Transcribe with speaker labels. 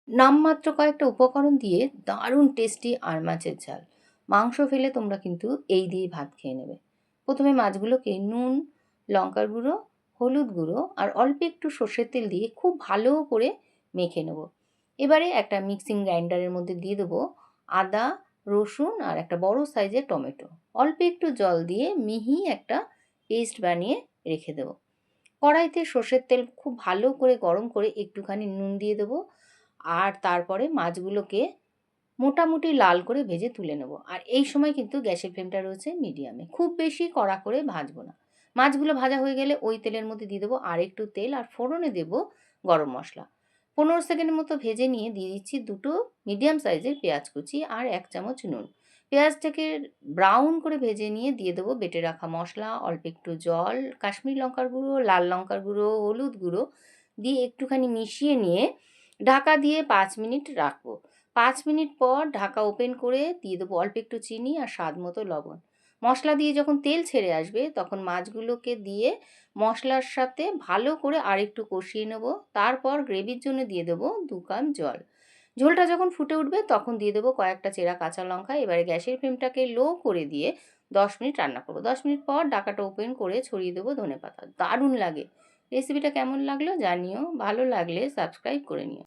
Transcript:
Speaker 1: নামমাত্র কয়েকটা উপকরণ দিয়ে দারুণ টেস্টি আর মাছের ঝাল। মাংস ফেলে তোমরা কিন্তু এই দিয়েই ভাত খেয়ে নেবে। প্রথমে মাছগুলোকে নুন, লঙ্কার গুঁড়ো, হলুদ গুঁড়ো আর অল্প একটু সর্ষের তেল দিয়ে খুব ভালো করে মেখে নেব। এবারে একটা মিক্সিং গ্রাইন্ডারের মধ্যে দিয়ে দেবো আদা, রসুন আর একটা বড় সাইজের টমেটো। অল্প একটু জল দিয়ে মিহি একটা পেস্ট বানিয়ে রেখে দেবো। কড়াইতে সর্ষের তেল খুব ভালো করে গরম করে একটুখানি নুন দিয়ে দেবো, আর তারপরে মাছগুলোকে মোটামুটি লাল করে ভেজে তুলে নেব। আর এই সময় কিন্তু গ্যাসের ফ্লেমটা রয়েছে মিডিয়ামে, খুব বেশি কড়া করে ভাজবো না। মাছগুলো ভাজা হয়ে গেলে ওই তেলের মধ্যে দিয়ে দেবো আর একটু তেল, আর ফোড়নে দেবো গরম মশলা। 15 সেকেন্ডের মতো ভেজে নিয়ে দিয়ে দিচ্ছি দুটো মিডিয়াম সাইজের পেঁয়াজ কুচি আর 1 চামচ নুন। পেঁয়াজটাকে ব্রাউন করে ভেজে নিয়ে দিয়ে দেবো বেটে রাখা মশলা, অল্প একটু জল, কাশ্মীরি লঙ্কার গুঁড়ো, লাল লঙ্কার গুঁড়ো, হলুদ গুঁড়ো দিয়ে একটুখানি মিশিয়ে নিয়ে ঢাকা দিয়ে 5 মিনিট রাখবো। 5 মিনিট পর ঢাকা ওপেন করে দিয়ে দেবো অল্প একটু চিনি আর স্বাদ মতো লবণ। মশলা দিয়ে যখন তেল ছেড়ে আসবে তখন মাছগুলোকে দিয়ে মশলার সাথে ভালো করে আরেকটু কষিয়ে নেব। তারপর গ্রেভির জন্য দিয়ে দেবো 2 কাপ জল। ঝোলটা যখন ফুটে উঠবে তখন দিয়ে দেবো কয়েকটা চেরা কাঁচা লঙ্কা। এবারে গ্যাসের ফ্লেমটাকে লো করে দিয়ে 10 মিনিট রান্না করবো। 10 মিনিট পর ঢাকাটা ওপেন করে ছড়িয়ে দেবো ধনেপাতা। দারুণ লাগে। রেসিপিটা কেমন লাগলো জানিও, ভালো লাগলে সাবস্ক্রাইব করে নিও।